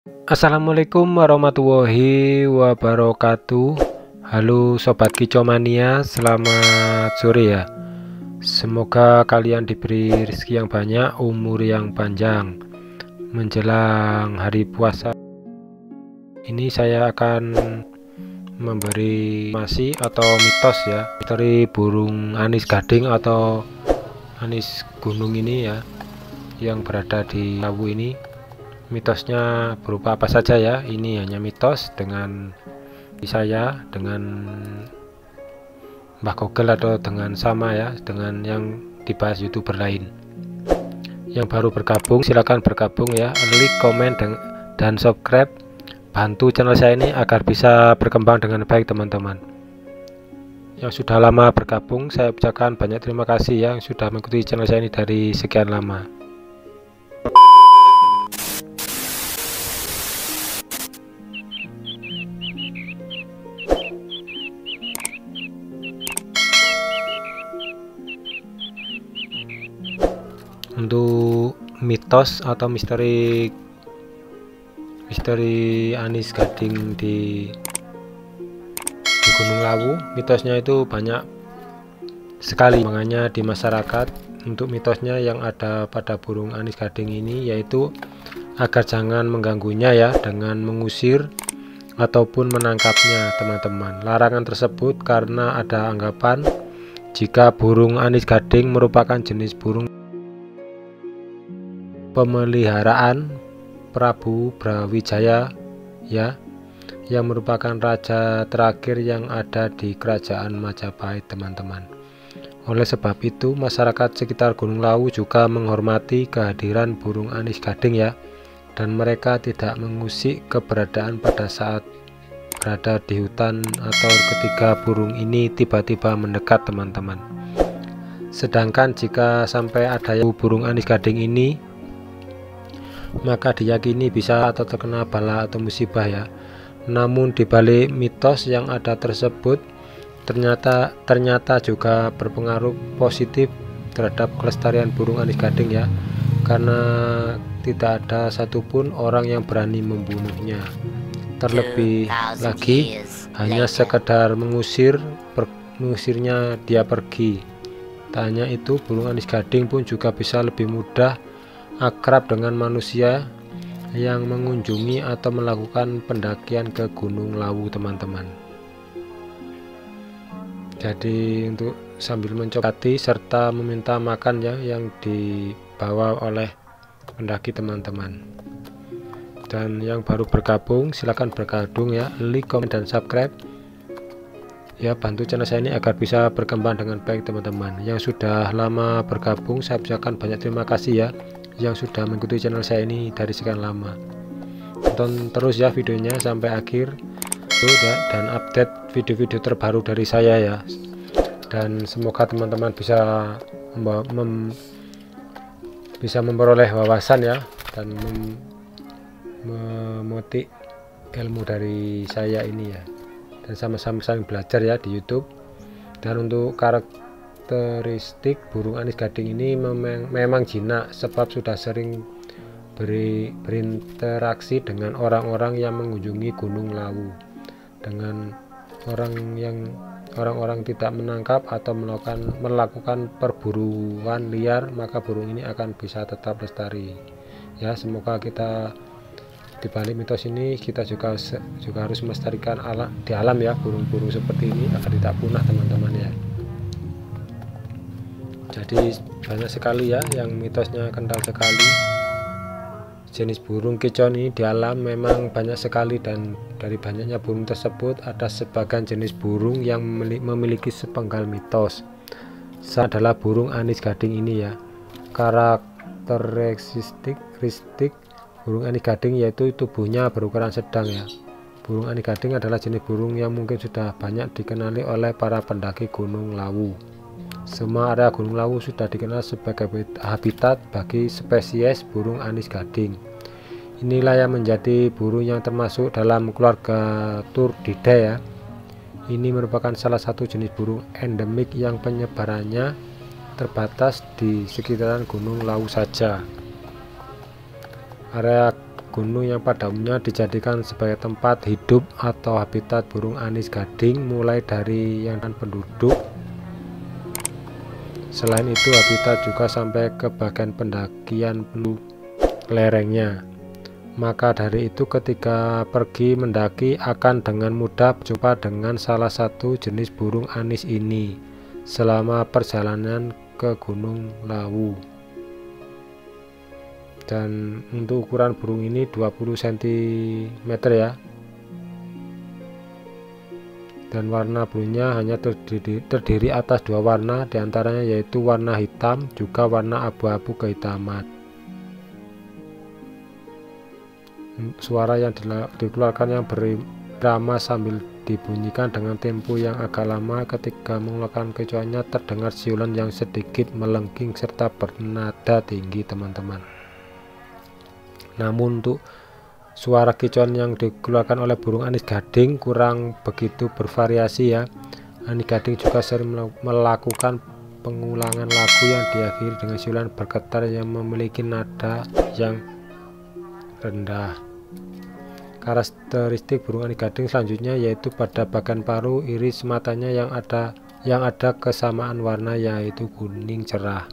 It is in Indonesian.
Assalamualaikum warahmatullahi wabarakatuh. Halo Sobat Kicomania, selamat sore ya. Semoga kalian diberi rezeki yang banyak, umur yang panjang. Menjelang hari puasa ini saya akan memberi informasi atau mitos ya, misteri burung anis gading atau anis gunung ini ya, yang berada di Lawu ini. Mitosnya berupa apa saja ya? Ini hanya mitos dengan saya, dengan Mbah Google atau dengan sama ya, dengan yang dibahas YouTuber lain. Yang baru bergabung silakan bergabung ya, like, komen dan subscribe. Bantu channel saya ini agar bisa berkembang dengan baik teman-teman. Yang sudah lama bergabung saya ucapkan banyak terima kasih ya, yang sudah mengikuti channel saya ini dari sekian lama. Untuk mitos atau misteri anis gading di Gunung Lawu, mitosnya itu banyak sekali makanya di masyarakat. Untuk mitosnya yang ada pada burung anis gading ini yaitu agar jangan mengganggunya ya dengan mengusir ataupun menangkapnya teman-teman. Larangan tersebut karena ada anggapan jika burung anis gading merupakan jenis burung pemeliharaan Prabu Brawijaya ya, yang merupakan raja terakhir yang ada di kerajaan Majapahit teman-teman. Oleh sebab itu masyarakat sekitar Gunung Lawu juga menghormati kehadiran burung anis gading ya, dan mereka tidak mengusik keberadaan pada saat berada di hutan atau ketika burung ini tiba-tiba mendekat teman-teman. Sedangkan jika sampai ada yang burung anis gading ini, maka diyakini bisa atau terkena bala atau musibah ya. Namun dibalik mitos yang ada tersebut ternyata juga berpengaruh positif terhadap kelestarian burung anis gading ya, karena tidak ada satupun orang yang berani membunuhnya. Terlebih lagi hanya sekedar mengusirnya dia pergi. Tak hanya itu, burung anis gading pun juga bisa lebih mudah akrab dengan manusia yang mengunjungi atau melakukan pendakian ke Gunung Lawu teman-teman. Jadi untuk sambil mencokati serta meminta makan ya yang dibawa oleh pendaki teman-teman. Dan yang baru bergabung silakan bergabung ya, like, komen dan subscribe ya, bantu channel saya ini agar bisa berkembang dengan baik teman-teman. Yang sudah lama bergabung saya ucapkan banyak terima kasih ya, yang sudah mengikuti channel saya ini dari sekian lama. Tonton terus ya videonya sampai akhir dan update video-video terbaru dari saya ya, dan semoga teman-teman bisa memperoleh wawasan ya dan memetik ilmu dari saya ini ya, dan sama-sama saling belajar ya di YouTube. Dan untuk karakteristik burung anis gading ini memang jinak sebab sudah sering berinteraksi dengan orang-orang yang mengunjungi Gunung Lawu. Dengan orang-orang tidak menangkap atau melakukan perburuan liar, maka burung ini akan bisa tetap lestari ya. Semoga kita di balik mitos ini kita juga harus melestarikan di alam ya, burung-burung seperti ini agar tidak punah teman-teman ya. Jadi banyak sekali ya yang mitosnya kental sekali. Jenis burung kicau ini di alam memang banyak sekali, dan dari banyaknya burung tersebut ada sebagian jenis burung yang memiliki sepenggal mitos. Adalah burung anis gading ini ya. Karakteristik burung anis gading yaitu tubuhnya berukuran sedang ya. Burung anis gading adalah jenis burung yang mungkin sudah banyak dikenali oleh para pendaki Gunung Lawu. Semua area Gunung Lawu sudah dikenal sebagai habitat bagi spesies burung anis gading. Inilah yang menjadi burung yang termasuk dalam keluarga Turdidae ya. Ini merupakan salah satu jenis burung endemik yang penyebarannya terbatas di sekitaran Gunung Lawu saja. Area gunung yang pada umumnya dijadikan sebagai tempat hidup atau habitat burung anis gading, mulai dari yang penduduk. Selain itu, habitat juga sampai ke bagian pendakian lerengnya. Maka dari itu, ketika pergi mendaki akan dengan mudah berjumpa dengan salah satu jenis burung anis ini selama perjalanan ke Gunung Lawu. Dan untuk ukuran burung ini 20 cm ya, dan warna burungnya hanya terdiri atas 2 warna, diantaranya yaitu warna hitam juga warna abu-abu kehitaman. Suara yang dikeluarkan yang berirama sambil dibunyikan dengan tempo yang agak lama. Ketika mengeluarkan kecoannya terdengar siulan yang sedikit melengking serta bernada tinggi, teman-teman. Namun untuk suara kicauan yang dikeluarkan oleh burung anis gading kurang begitu bervariasi ya. Anis gading juga sering melakukan pengulangan lagu yang diakhiri dengan siulan bergetar yang memiliki nada yang rendah. Karakteristik burung anis gading selanjutnya yaitu pada bagian paruh iris matanya yang ada kesamaan warna, yaitu kuning cerah.